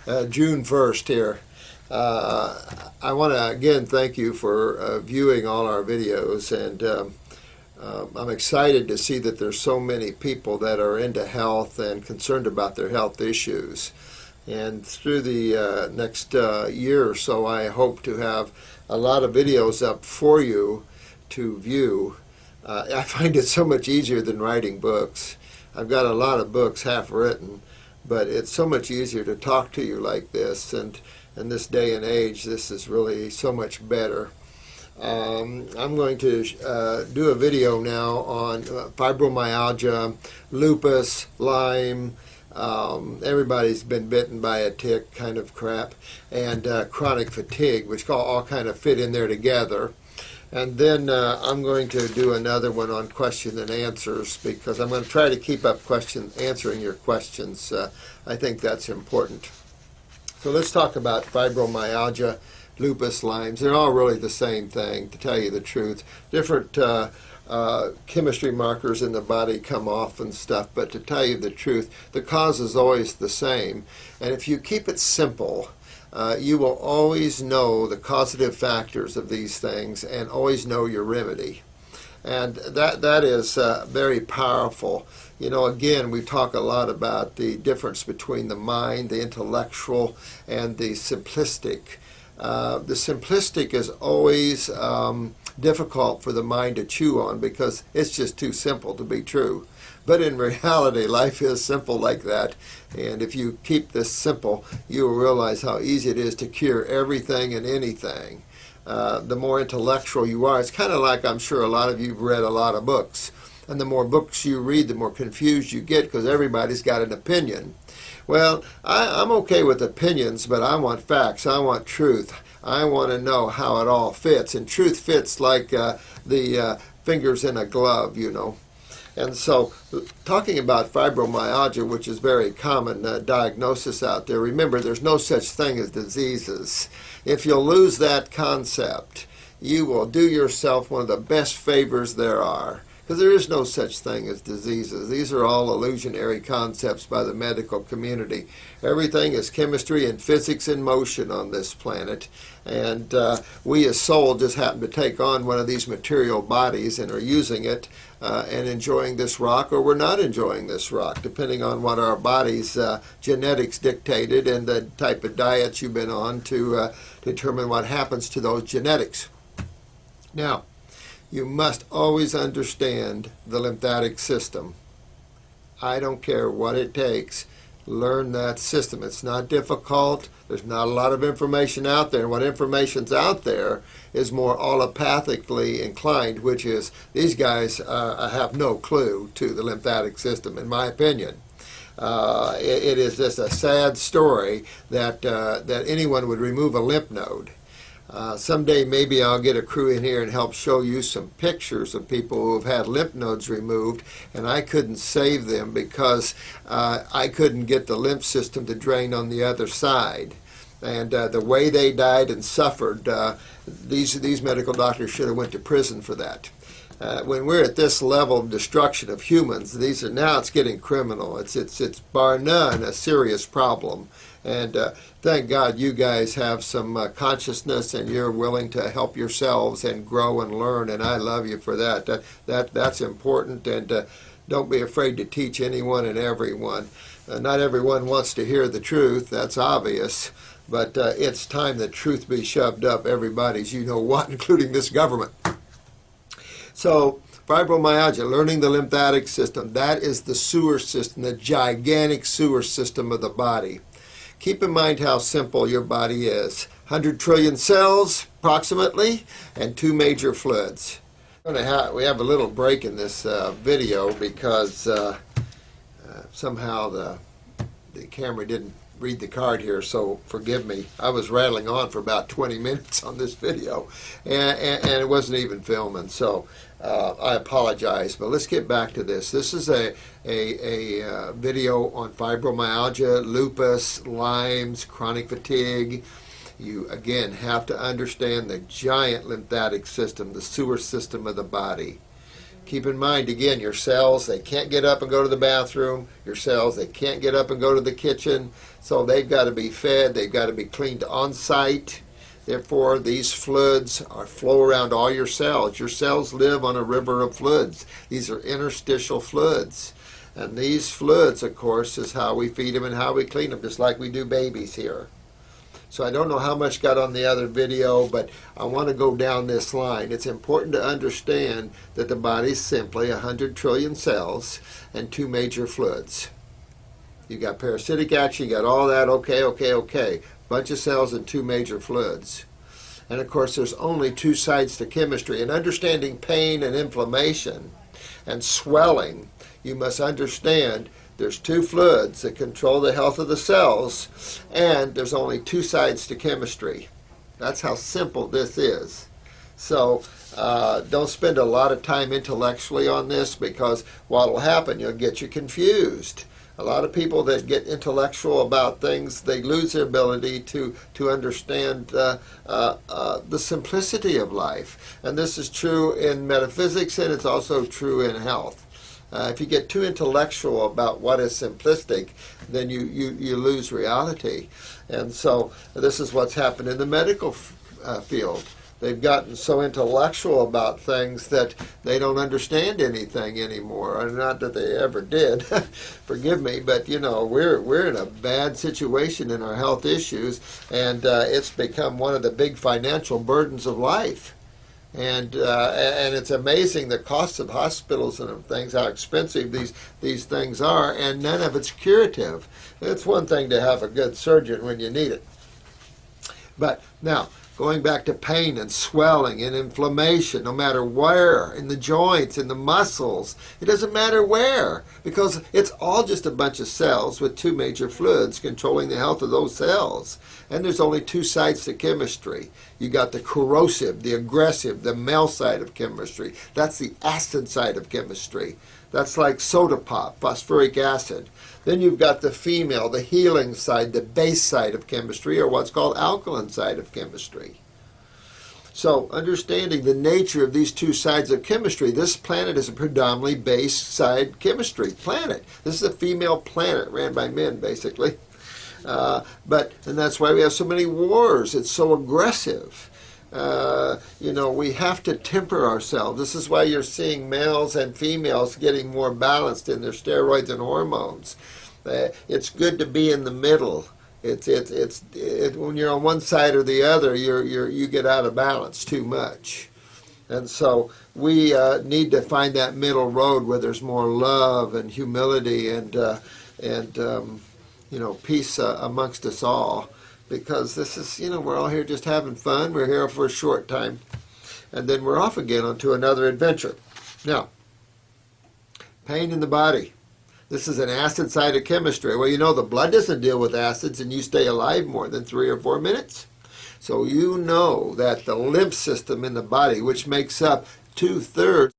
June 1st here. I want to again thank you for viewing all our videos, and I'm excited to see that there's so many people that are into health and concerned about their health issues. And through the next year or so, I hope to have a lot of videos up for you to view. I find it so much easier than writing books. I've got a lot of books half written, but it's so much easier to talk to you like this, and in this day and age, this is really so much better. I'm going to do a video now on fibromyalgia, lupus, Lyme, everybody's been bitten by a tick kind of crap, and chronic fatigue, which all kind of fit in there together. And then I'm going to do another one on question and answers, because I'm going to try to keep up answering your questions. I think that's important. So let's talk about fibromyalgia, lupus, Lyme's. They're all really the same thing, to tell you the truth. Different chemistry markers in the body come off and stuff, but to tell you the truth, the cause is always the same. And if you keep it simple, you will always know the causative factors of these things and always know your remedy. And that is very powerful. You know, again, we talk a lot about the difference between the mind, the intellectual, and the simplistic. The simplistic is always difficult for the mind to chew on because it's just too simple to be true. But in reality, life is simple like that. And if you keep this simple, you will realize how easy it is to cure everything and anything. The more intellectual you are, it's kind of like, I'm sure a lot of you have read a lot of books. And the more books you read, the more confused you get, because everybody's got an opinion. Well, I'm okay with opinions, but I want facts. I want truth. I want to know how it all fits. And truth fits like the fingers in a glove, you know. And so, talking about fibromyalgia, which is very common diagnosis out there, remember there's no such thing as diseases. If you'll lose that concept, you will do yourself one of the best favors there are. Because there is no such thing as diseases. These are all illusionary concepts by the medical community. Everything is chemistry and physics in motion on this planet. And we as soul just happen to take on one of these material bodies and are using it and enjoying this rock, or we're not enjoying this rock, depending on what our body's genetics dictated and the type of diets you've been on to determine what happens to those genetics. Now, you must always understand the lymphatic system. I don't care what it takes. Learn that system. It's not difficult. There's not a lot of information out there. What information's out there is more allopathically inclined, which is these guys have no clue to the lymphatic system, in my opinion. It is just a sad story that anyone would remove a lymph node. Someday maybe I'll get a crew in here and help show you some pictures of people who have had lymph nodes removed, and I couldn't save them because I couldn't get the lymph system to drain on the other side. And the way they died and suffered, these medical doctors should have went to prison for that. When we're at this level of destruction of humans, now it's getting criminal. It's bar none a serious problem. And thank God you guys have some consciousness, and you're willing to help yourselves and grow and learn, and I love you for that. That's important, and don't be afraid to teach anyone and everyone. Not everyone wants to hear the truth, that's obvious, but it's time that truth be shoved up everybody's you-know-what, including this government. So, fibromyalgia, learning the lymphatic system, that is the sewer system, the gigantic sewer system of the body. Keep in mind how simple your body is. 100 trillion cells, approximately, and 2 major fluids. We have a little break in this video because somehow the camera didn't read the card here, so forgive me. I was rattling on for about 20 minutes on this video, and it wasn't even filming, so I apologize. But let's get back to this. This is a video on fibromyalgia, lupus, Lyme's, chronic fatigue. You, again, have to understand the giant lymphatic system, the sewer system of the body. Keep in mind, again, your cells, they can't get up and go to the bathroom. Your cells, they can't get up and go to the kitchen. So they've got to be fed. They've got to be cleaned on site. Therefore, these fluids flow around all your cells. Your cells live on a river of fluids. These are interstitial fluids. And these fluids, of course, is how we feed them and how we clean them, just like we do babies here. So I don't know how much got on the other video, but I want to go down this line. It's important to understand that the body is simply 100 trillion cells and 2 major fluids. You got parasitic action, you got all that, okay. Bunch of cells and 2 major fluids. And of course, there's only 2 sides to chemistry. And understanding pain and inflammation and swelling, you must understand there's 2 fluids that control the health of the cells, and there's only 2 sides to chemistry. That's how simple this is. So don't spend a lot of time intellectually on this, because what will happen, you'll get you confused. A lot of people that get intellectual about things, they lose their ability to understand the simplicity of life. And this is true in metaphysics, and it's also true in health. If you get too intellectual about what is simplistic, then you lose reality. And so this is what's happened in the medical field. They've gotten so intellectual about things that they don't understand anything anymore. Or not that they ever did, forgive me, but you know, we're in a bad situation in our health issues, and it's become one of the big financial burdens of life. And it's amazing the cost of hospitals and things, how expensive these things are, and none of it's curative. It's one thing to have a good surgeon when you need it. But now, going back to pain and swelling and inflammation, no matter where, in the joints, in the muscles, it doesn't matter where, because it's all just a bunch of cells with 2 major fluids controlling the health of those cells. And there's only 2 sides to chemistry. You got the corrosive, the aggressive, the male side of chemistry. That's the acid side of chemistry. That's like soda pop, phosphoric acid. Then you've got the female, the healing side, the base side of chemistry, or what's called alkaline side of chemistry. So understanding the nature of these 2 sides of chemistry, this planet is a predominantly base side chemistry planet. This is a female planet ran by men, basically. And that's why we have so many wars. It's so aggressive. You know, we have to temper ourselves. This is why you're seeing males and females getting more balanced in their steroids and hormones. It's good to be in the middle. When you're on one side or the other, you get out of balance too much. And so we need to find that middle road where there's more love and humility and you know, peace amongst us all. Because this is, you know, we're all here just having fun. We're here for a short time, and then we're off again onto another adventure. Now, pain in the body. This is an acid side of chemistry. Well, you know, the blood doesn't deal with acids, and you stay alive more than 3 or 4 minutes. So you know that the lymph system in the body, which makes up 2/3